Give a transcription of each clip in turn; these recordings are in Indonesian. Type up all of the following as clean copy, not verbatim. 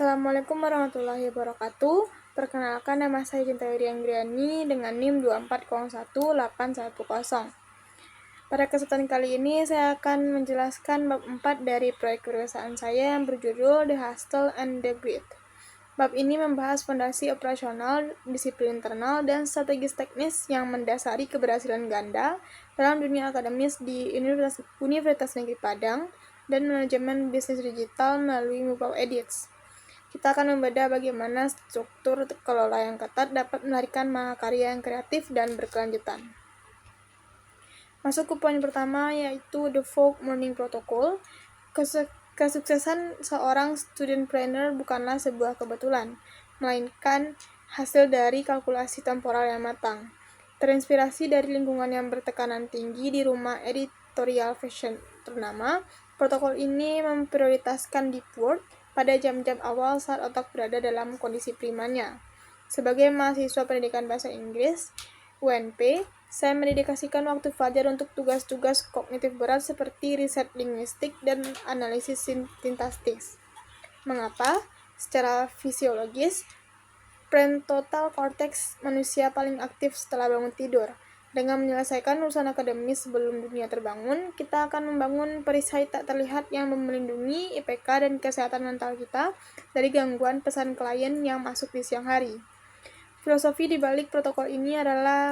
Assalamualaikum warahmatullahi wabarakatuh. Perkenalkan, nama saya Cinta Yuri Anggriani dengan NIM 2401810. Pada kesempatan kali ini saya akan menjelaskan bab 4 dari proyek kewirausahaan saya yang berjudul The Hustle and the Grit. Bab ini membahas fondasi operasional, disiplin internal, dan strategis teknis yang mendasari keberhasilan ganda dalam dunia akademis di Universitas Negeri Padang dan manajemen bisnis digital melalui Mupau Edits. Kita akan membedah bagaimana struktur kelola yang ketat dapat melahirkan mahakarya yang kreatif dan berkelanjutan. Masuk ke poin pertama, yaitu The Fog Morning Protocol. Kesuksesan seorang student planner bukanlah sebuah kebetulan, melainkan hasil dari kalkulasi temporal yang matang. Terinspirasi dari lingkungan yang bertekanan tinggi di rumah editorial fashion ternama, protokol ini memprioritaskan deep work pada jam-jam awal saat otak berada dalam kondisi primanya. Sebagai mahasiswa pendidikan bahasa Inggris, UNP, saya mendedikasikan waktu fajar untuk tugas-tugas kognitif berat seperti riset linguistik dan analisis sintaksis. Mengapa? Secara fisiologis, prefrontal cortex manusia paling aktif setelah bangun tidur. Dengan menyelesaikan urusan akademis sebelum dunia terbangun, kita akan membangun perisai tak terlihat yang melindungi IPK dan kesehatan mental kita dari gangguan pesan klien yang masuk di siang hari. Filosofi di balik protokol ini adalah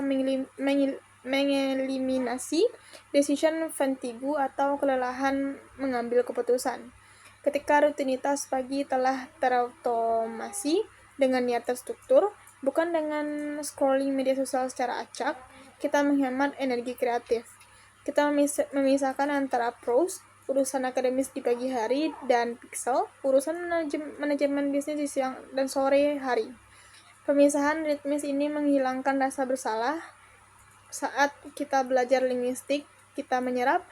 mengeliminasi decision fatigue atau kelelahan mengambil keputusan. Ketika rutinitas pagi telah terotomasi dengan niat terstruktur, bukan dengan scrolling media sosial secara acak, kita menghemat energi kreatif. Kita memisahkan antara prose, urusan akademis di pagi hari, dan pixel, urusan manajemen bisnis di siang dan sore hari. Pemisahan ritmis ini menghilangkan rasa bersalah. Saat kita belajar linguistik, kita menyerap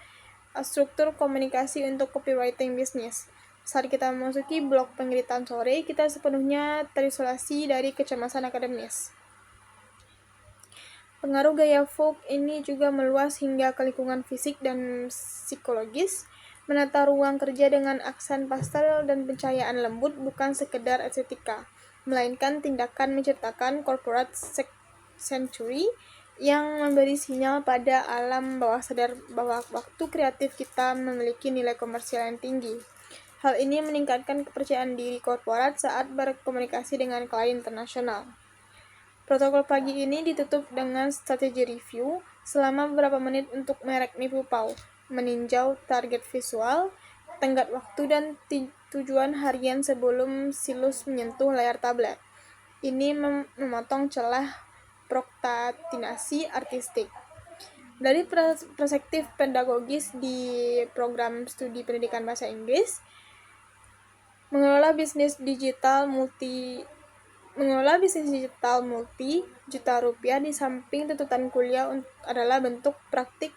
struktur komunikasi untuk copywriting bisnis. Saat kita memasuki blok pengiritan sore, kita sepenuhnya terisolasi dari kecemasan akademis. Pengaruh gaya folk ini juga meluas hingga ke lingkungan fisik dan psikologis. Menata ruang kerja dengan aksen pastel dan pencahayaan lembut bukan sekedar estetika, melainkan tindakan menciptakan corporate sanctuary yang memberi sinyal pada alam bawah sadar bahwa waktu kreatif kita memiliki nilai komersial yang tinggi. Hal ini meningkatkan kepercayaan diri korporat saat berkomunikasi dengan klien internasional. Protokol pagi ini ditutup dengan strategi review selama beberapa menit untuk merek Mipupau, meninjau target visual, tenggat waktu, dan tujuan harian sebelum silus menyentuh layar tablet. Ini memotong celah prokrastinasi artistik. Dari perspektif pedagogis di program studi pendidikan bahasa Inggris, mengelola bisnis digital multi juta rupiah di samping tuntutan kuliah adalah bentuk praktik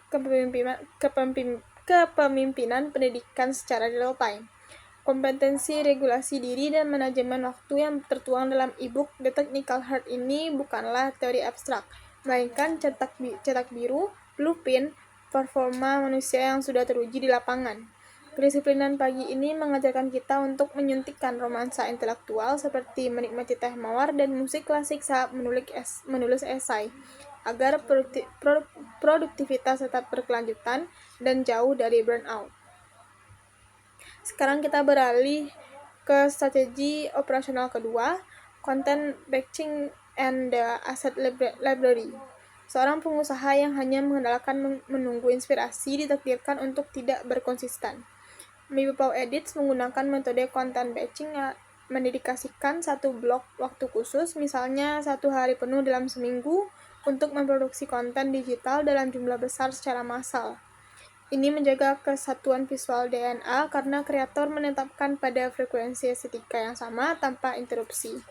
kepemimpinan pendidikan secara real time. Kompetensi regulasi diri dan manajemen waktu yang tertuang dalam e-book The Technical Heart ini bukanlah teori abstrak, melainkan cetak biru, blueprint, performa manusia yang sudah teruji di lapangan. Kedisiplinan pagi ini mengajarkan kita untuk menyuntikkan romansa intelektual seperti menikmati teh mawar dan musik klasik saat menulis esai, agar produktivitas tetap berkelanjutan dan jauh dari burnout. Sekarang kita beralih ke strategi operasional kedua, content batching and the asset library. Seorang pengusaha yang hanya mengandalkan menunggu inspirasi ditakdirkan untuk tidak berkonsisten. Mipupau Edits menggunakan metode content batching yang mendedikasikan satu blok waktu khusus, misalnya 1 hari penuh dalam seminggu, untuk memproduksi konten digital dalam jumlah besar secara massal. Ini menjaga kesatuan visual DNA karena kreator menetapkan pada frekuensi estetika yang sama tanpa interupsi.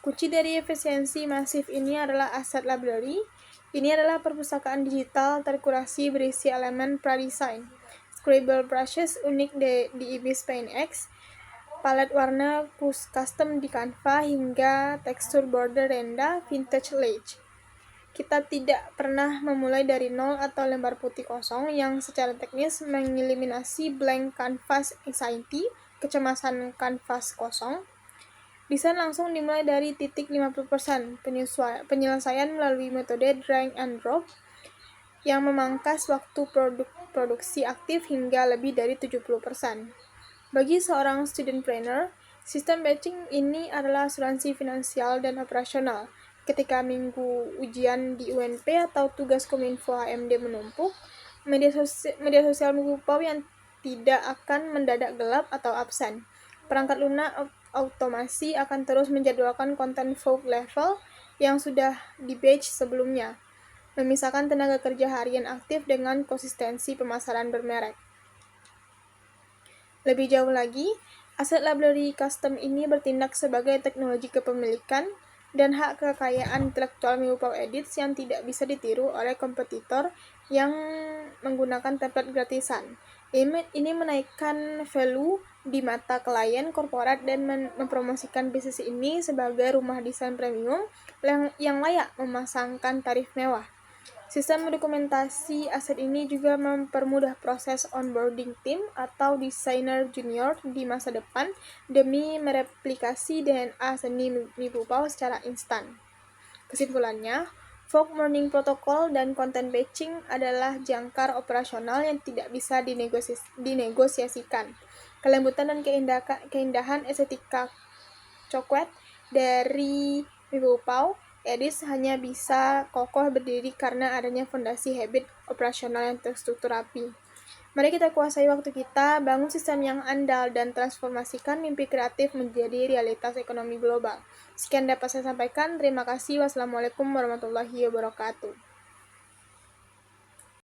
Kunci dari efisiensi masif ini adalah asset library. Ini adalah perpustakaan digital terkurasi berisi elemen pra-design, scribble brushes unik di Ibis Paint X, palet warna custom di Canva, hingga tekstur border renda vintage lace. Kita tidak pernah memulai dari nol atau lembar putih kosong yang secara teknis mengeliminasi blank canvas anxiety, kecemasan kanvas kosong. Desain langsung dimulai dari titik 50%, penyelesaian melalui metode drag and drop yang memangkas waktu produksi aktif hingga lebih dari 70%. Bagi seorang studentpreneur, sistem batching ini adalah asuransi finansial dan operasional. Ketika minggu ujian di UNP atau tugas Kominfo HMD menumpuk, media sosial Minggu Pau yang tidak akan mendadak gelap atau absen. Perangkat lunak otomasi akan terus menjadwalkan konten Vogue level yang sudah di-batch sebelumnya, memisahkan tenaga kerja harian aktif dengan konsistensi pemasaran bermerek. Lebih jauh lagi, aset library custom ini bertindak sebagai teknologi kepemilikan dan hak kekayaan intelektual Minggu Pau Edits yang tidak bisa ditiru oleh kompetitor yang menggunakan template gratisan. Ini menaikkan value di mata klien korporat dan mempromosikan bisnis ini sebagai rumah desain premium yang layak memasangkan tarif mewah. Sistem dokumentasi aset ini juga mempermudah proses onboarding tim atau desainer junior di masa depan demi mereplikasi DNA seni Minggu Pau secara instan. Kesimpulannya, Vogue Morning Protocol dan content batching adalah jangkar operasional yang tidak bisa dinegosiasikan. Kelembutan dan keindahan estetika coklat dari Minggu Pau Edits hanya bisa kokoh berdiri karena adanya fondasi habit operasional yang terstruktur rapi. Mari kita kuasai waktu kita, bangun sistem yang andal, dan transformasikan mimpi kreatif menjadi realitas ekonomi global. Sekian dapat saya sampaikan. Terima kasih. Wassalamualaikum warahmatullahi wabarakatuh.